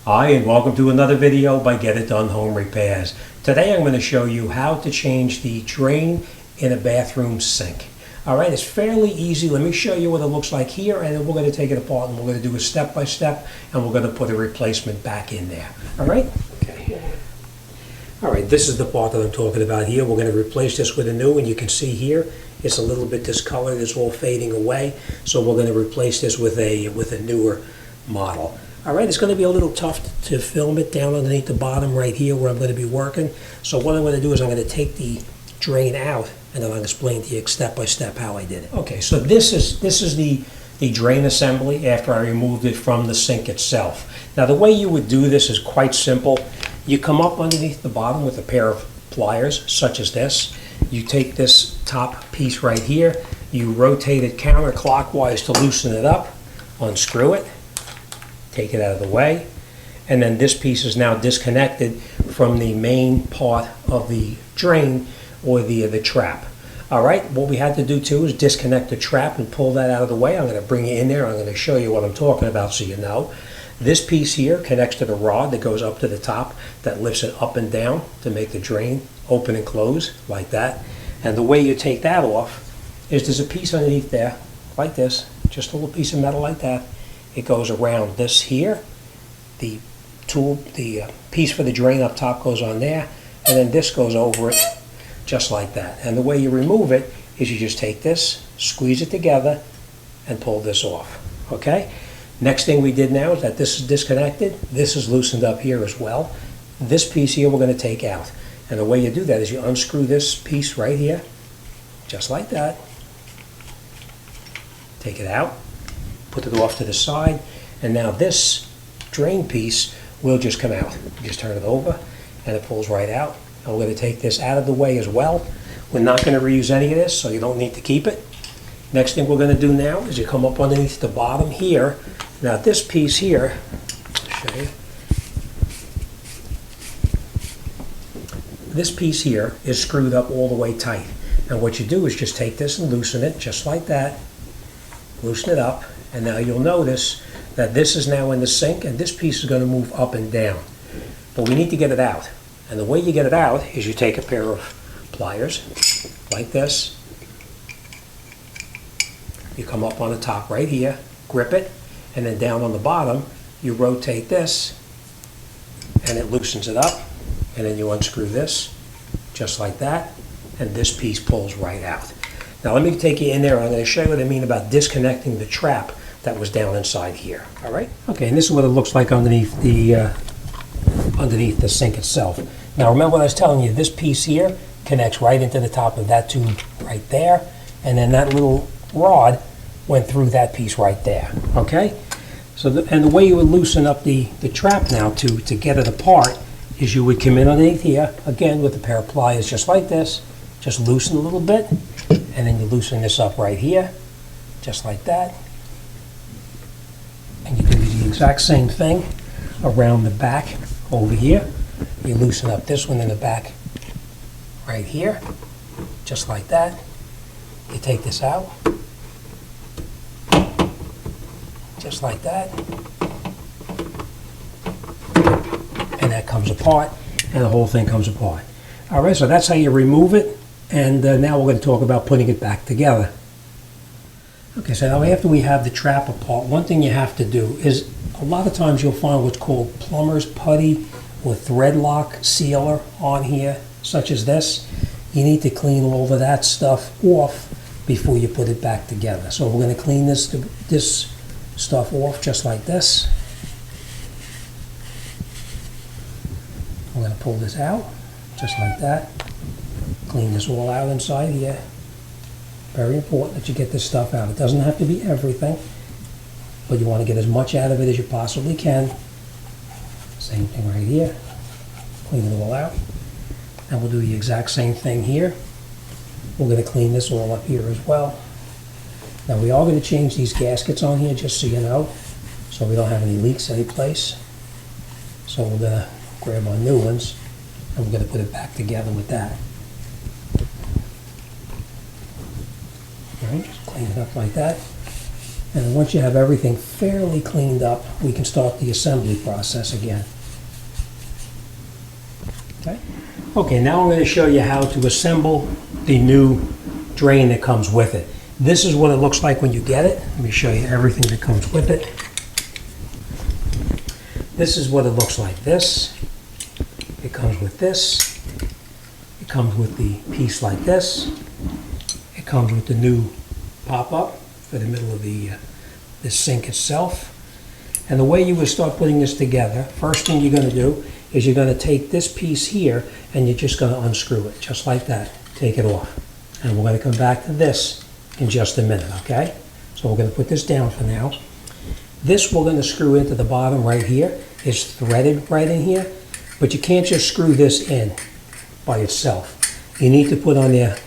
Hi, and welcome to another video by Get It Done Home Repairs. Today I'm going to show you how to change the drain in a bathroom sink. Alright, it's fairly easy. Let me show you what it looks like here, and then we're going to take it apart and we're going to do a step by step, and we're going to put a replacement back in there. Alright? Okay. Alright, this is the part that I'm talking about here. We're going to replace this with a new one. You can see here it's a little bit discolored. It's all fading away. So we're going to replace this with a newer model. Alright, it's going to be a little tough to film it down underneath the bottom right here where I'm going to be working. So what I'm going to do is I'm going to take the drain out, and then I'll explain to you step by step how I did it. Okay, so this is the drain assembly after I removed it from the sink itself. Now the way you would do this is quite simple. You come up underneath the bottom with a pair of pliers such as this. You take this top piece right here, you rotate it counterclockwise to loosen it up, unscrew it, take it out of the way, and then this piece is now disconnected from the main part of the drain or the trap. Alright, what we had to do too is disconnect the trap and pull that out of the way. I'm going to bring it in there. I'm going to show you what I'm talking about so you know. This piece here connects to the rod that goes up to the top that lifts it up and down to make the drain open and close like that. And the way you take that off is there's a piece underneath there like this, just a little piece of metal like that. It goes around this here. The piece for the drain up top goes on there, and then this goes over it just like that. And the way you remove it is you just take this, squeeze it together, and pull this off. Okay? Next thing we did now is that this is disconnected. This is loosened up here as well. This piece here we're going to take out. And the way you do that is you unscrew this piece right here, just like that. Take it out, put it off to the side, and now this drain piece will just come out. You just turn it over, and it pulls right out. And we're going to take this out of the way as well. We're not going to reuse any of this, so you don't need to keep it. Next thing we're going to do now is you come up underneath the bottom here. Now this piece here, I'll show you. This piece here is screwed up all the way tight. And what you do is just take this and loosen it, just like that. Loosen it up, and now you'll notice that this is now in the sink, and this piece is going to move up and down. But we need to get it out. And the way you get it out is you take a pair of pliers, like this. You come up on the top right here, grip it, and then down on the bottom, you rotate this, and it loosens it up. And then you unscrew this, just like that, and this piece pulls right out. Now let me take you in there. I'm going to show you what I mean about disconnecting the trap that was down inside here. All right? Okay, and this is what it looks like underneath the sink itself. Now remember what I was telling you, this piece here connects right into the top of that tube right there, and then that little rod went through that piece right there. Okay? So the way you would loosen up the trap now to get it apart is you would come in underneath here, again with a pair of pliers just like this, just loosen a little bit, and then you loosen this up right here, just like that. And you do the exact same thing around the back over here. You loosen up this one in the back right here, just like that. You take this out, just like that. And that comes apart, and the whole thing comes apart. All right, so that's how you remove it, and now we're going to talk about putting it back together. Okay, so now after we have the trap apart, one thing you have to do is a lot of times you'll find what's called plumber's putty or thread lock sealer on here, such as this. You need to clean all of that stuff off before you put it back together. So we're going to clean this stuff off just like this. I'm going to pull this out, just like that. Clean this all out inside here. Very important that you get this stuff out. It doesn't have to be everything, but you want to get as much out of it as you possibly can. Same thing right here. Clean it all out. And we'll do the exact same thing here. We're going to clean this all up here as well. Now we are going to change these gaskets on here, just so you know, so we don't have any leaks anyplace. So we're going to grab our new ones, and we're going to put it back together with that. All right, just clean it up like that. And once you have everything fairly cleaned up, we can start the assembly process again. Okay? Okay, now I'm going to show you how to assemble the new drain that comes with it. This is what it looks like when you get it. Let me show you everything that comes with it. This is what it looks like. This. It comes with this. It comes with the piece like this. It comes with the new pop-up for the middle of the sink itself. And the way you would start putting this together, first thing you're going to do is you're going to take this piece here and you're just going to unscrew it, just like that. Take it off. And we're going to come back to this in just a minute, okay? So we're going to put this down for now. This we're going to screw into the bottom right here. It's threaded right in here, but you can't just screw this in by itself. You need to put on there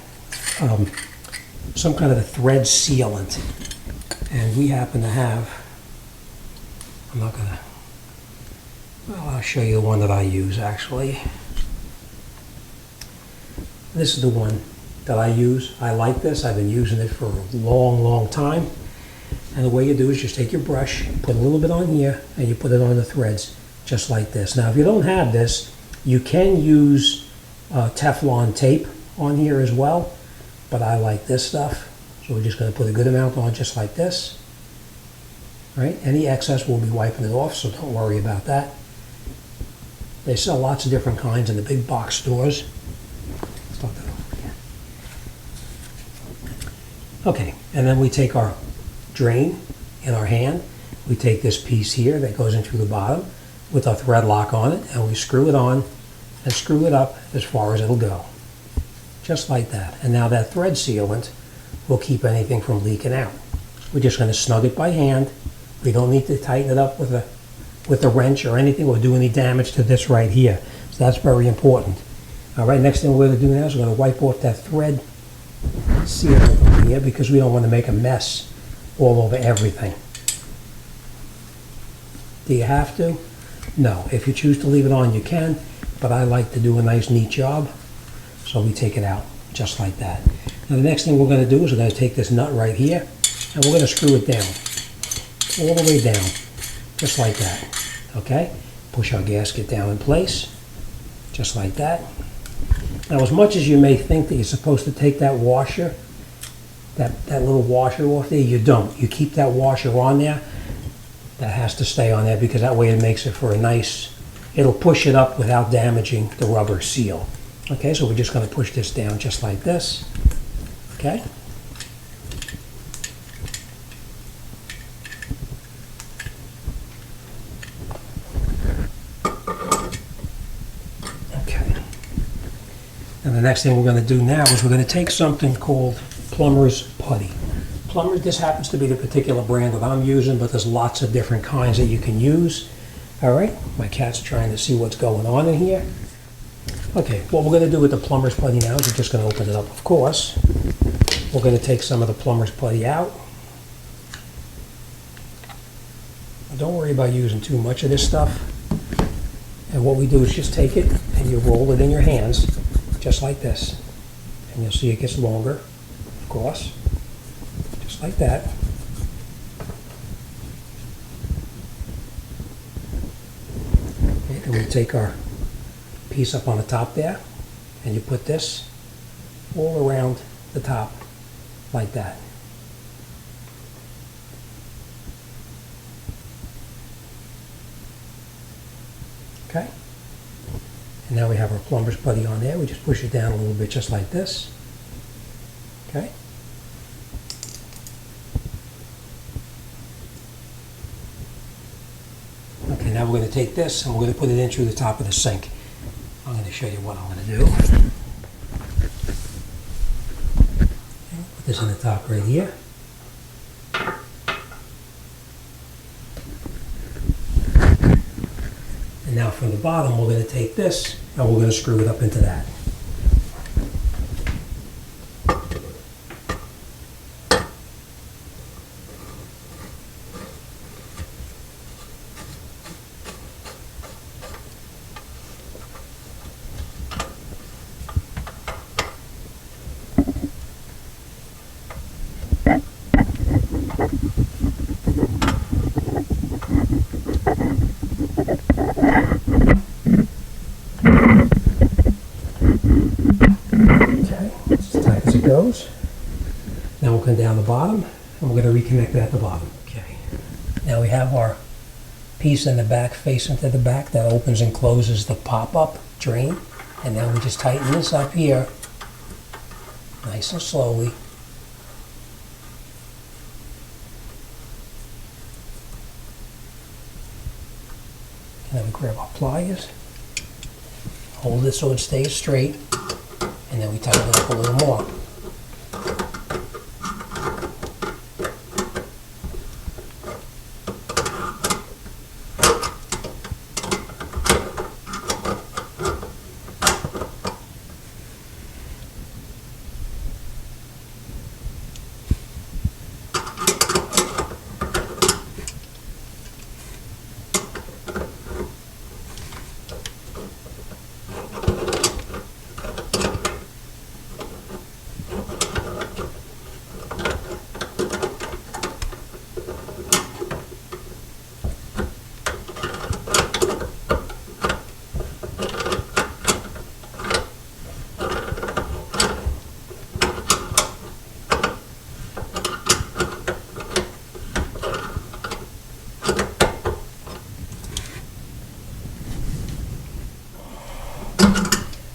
some kind of a thread sealant. And we happen to have, well, I'll show you the one that I use actually. This is the one that I use. I like this. I've been using it for a long, long time. And the way you do is just take your brush, put a little bit on here, and you put it on the threads, just like this. Now, if you don't have this, you can use Teflon tape on here as well, but I like this stuff. So we're just going to put a good amount on just like this. Right? Any excess we'll be wiping it off, so don't worry about that. They sell lots of different kinds in the big box stores. Start that over again. Okay, and then we take our drain in our hand. We take this piece here that goes into the bottom with a thread lock on it, and we screw it on and screw it up as far as it'll go. Just like that. And now that thread sealant will keep anything from leaking out. We're just going to snug it by hand. We don't need to tighten it up with a wrench or anything or do any damage to this right here. So that's very important. All right, next thing we're going to do now is we're going to wipe off that thread sealant on here because we don't want to make a mess all over everything. Do you have to? No. If you choose to leave it on, you can, but I like to do a nice, neat job, so we take it out just like that. Now the next thing we're going to do is we're going to take this nut right here and we're going to screw it down, all the way down, just like that, okay? Push our gasket down in place, just like that. Now as much as you may think that you're supposed to take that washer, that little washer off there, you don't. You keep that washer on there. That has to stay on there because that way it makes it for a nice, it'll push it up without damaging the rubber seal. Okay, so we're just going to push this down just like this. Okay. Okay. And the next thing we're going to do now is we're going to take something called plumber's putty. This happens to be the particular brand that I'm using, but there's lots of different kinds that you can use. All right, my cat's trying to see what's going on in here. Okay, what we're going to do with the plumber's putty now is we're just going to open it up, of course. We're going to take some of the plumber's putty out. Don't worry about using too much of this stuff. And what we do is just take it and you roll it in your hands, just like this. And you'll see it gets longer, of course. Just like that. Okay, and we take our piece up on the top there, and you put this all around the top, like that. Okay? And now we have our plumber's putty on there. We just push it down a little bit, just like this. Okay? Okay, now we're going to take this and we're going to put it in through the top of the sink. I'm going to show you what I'm going to do. Put this in the top right here. And now from the bottom, we're going to take this and we're going to screw it up into that. and down the bottom, and we're going to reconnect it at the bottom. Okay. Now we have our piece in the back facing to the back that opens and closes the pop-up drain. And now we just tighten this up here, nice and slowly. And then we grab our pliers, hold it so it stays straight, and then we tighten it up a little more.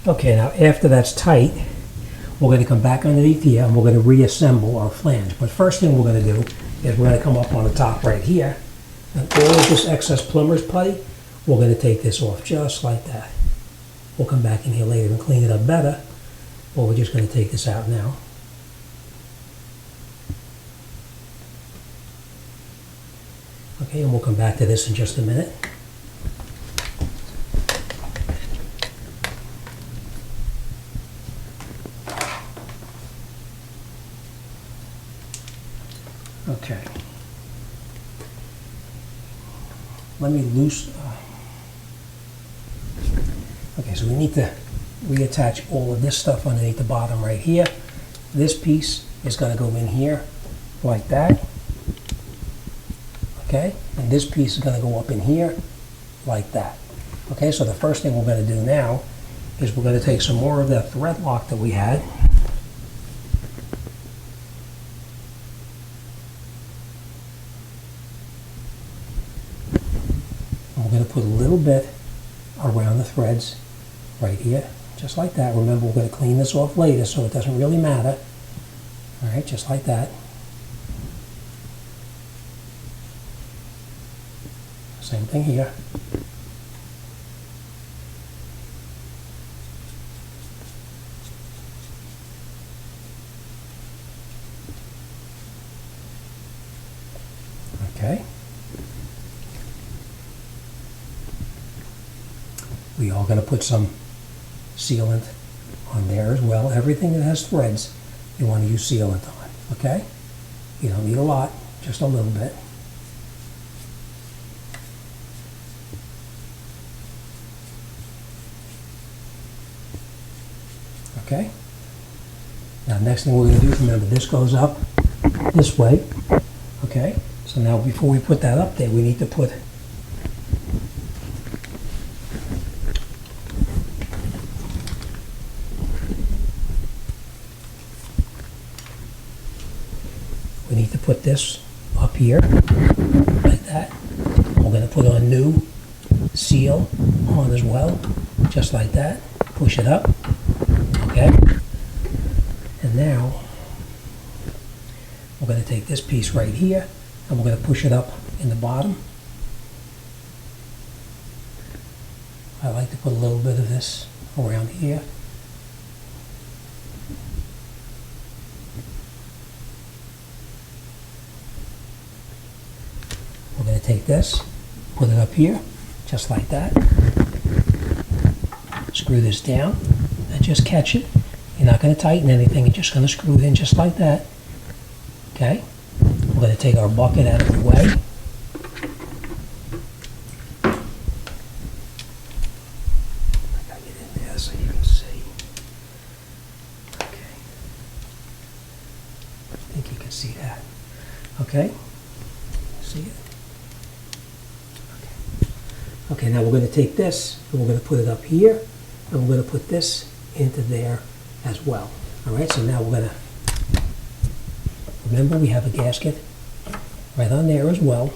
Okay, now after that's tight, we're going to come back underneath here and we're going to reassemble our flange. But first thing we're going to do is we're going to come up on the top right here, and all of this excess plumber's putty, we're going to take this off just like that. We'll come back in here later and clean it up better, but we're just going to take this out now. Okay, and we'll come back to this in just a minute. Okay. Let me loose. Okay, so we need to reattach all of this stuff underneath the bottom right here. This piece is going to go in here like that. Okay, and this piece is going to go up in here like that. Okay, so the first thing we're going to do now is we're going to take some more of that thread lock that we had. We're going to put a little bit around the threads right here, just like that. Remember, we're going to clean this off later, so it doesn't really matter. All right, just like that. Same thing here. Okay. We are going to put some sealant on there as well. Everything that has threads, you want to use sealant on, okay? You don't need a lot, just a little bit. Okay? Now, next thing we're going to do is, remember, this goes up this way, okay? So now before we put that up there, we need to put this up here, like that. We're going to put our new seal on as well, just like that. Push it up, okay? And now, we're going to take this piece right here, and we're going to push it up in the bottom. I like to put a little bit of this around here. We're going to take this, put it up here, just like that. Screw this down and just catch it. You're not going to tighten anything, you're just going to screw it in just like that. Okay? We're going to take our bucket out of the way. I got to get in there so you can see. Okay. I think you can see that. Okay? See it? Okay, now we're going to take this and we're going to put it up here, and we're going to put this into there as well. All right, so now we're going Remember, we have a gasket right on there as well.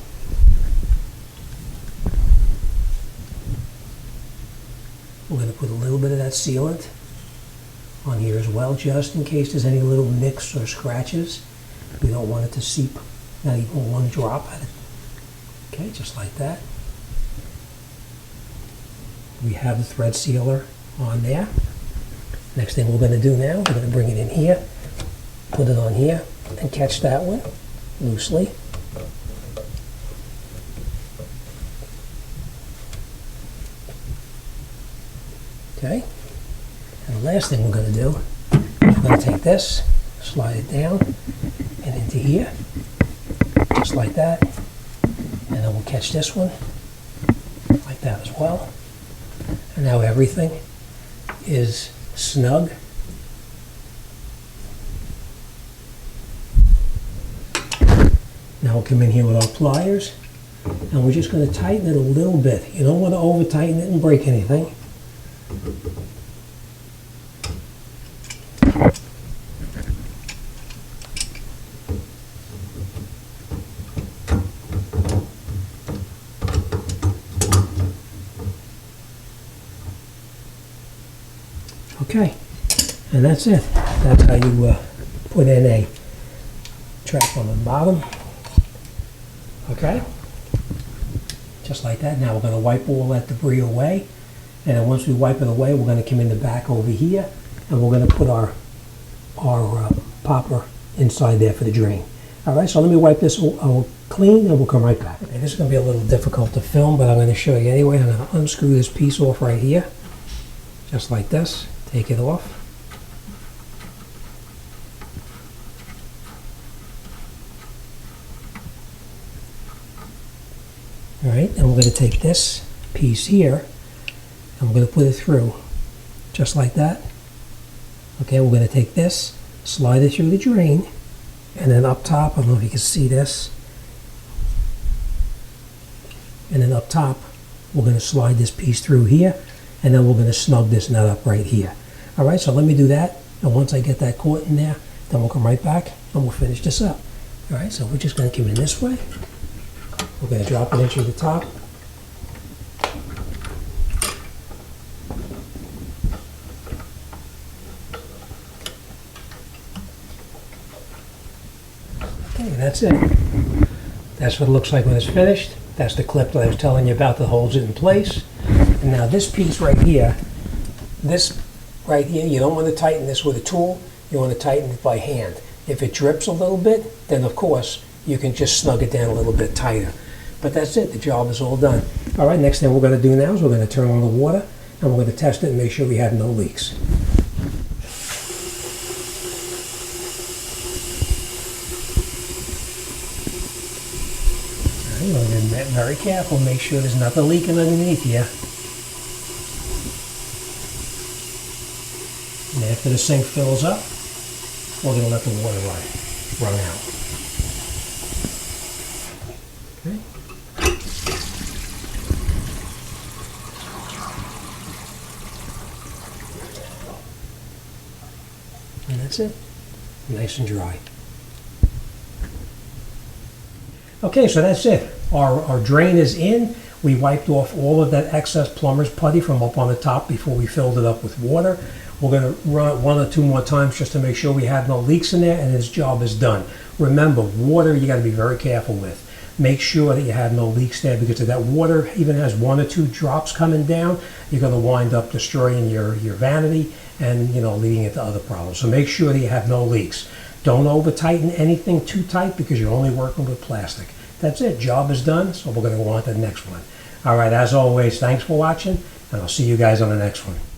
We're going to put a little bit of that sealant on here as well, just in case there's any little nicks or scratches. We don't want it to seep, not even one drop at it. Okay, just like that. We have the thread sealer on there. Next thing we're going to do now, we're going to bring it in here, put it on here, and catch that one loosely. Okay, and the last thing we're going to do, we're going to take this, slide it down and into here, just like that, and then we'll catch this one, like that as well. And now everything is snug. Now we'll come in here with our pliers, and we're just going to tighten it a little bit. You don't want to over tighten it and break anything. Okay, and that's it. That's how you put in a trap on the bottom. Okay, just like that. Now we're going to wipe all that debris away, and then once we wipe it away, we're going to come in the back over here, and we're going to put our popper inside there for the drain. All right, so let me wipe this clean, and we'll come right back. Okay, this is going to be a little difficult to film, but I'm going to show you anyway. I'm going to unscrew this piece off right here, just like this. Take it off. All right, and we're going to take this piece here and we're going to put it through just like that. Okay, we're going to take this, slide it through the drain, and then up top, I don't know if you can see this, and then up top we're going to slide this piece through here, and then we're going to snug this nut up right here. All right, so let me do that, and once I get that caught in there, then we'll come right back and we'll finish this up. All right, so we're just going to come in this way. We're going to drop it into the top. Okay, that's it. That's what it looks like when it's finished. That's the clip that I was telling you about that holds it in place. And now this piece right here, you don't want to tighten this with a tool. You want to tighten it by hand. If it drips a little bit, then of course you can just snug it down a little bit tighter. But that's it, the job is all done. All right, next thing we're going to do now is we're going to turn on the water and we're going to test it and make sure we have no leaks. All right, we're going to be very careful, make sure there's nothing leaking underneath here. And after the sink fills up, we're going to let the water run out. Okay. And that's it. Nice and dry. Okay, so that's it. Our drain is in. We wiped off all of that excess plumber's putty from up on the top before we filled it up with water. We're going to run it 1 or 2 more times just to make sure we have no leaks in there, and this job is done. Remember, water you got to be very careful with. Make sure that you have no leaks there, because if that water even has 1 or 2 drops coming down, you're going to wind up destroying your vanity and leading into other problems. So make sure that you have no leaks. Don't over tighten anything too tight because you're only working with plastic. That's it. Job is done. So we're going to go on to the next one. All right. As always, thanks for watching, and I'll see you guys on the next one.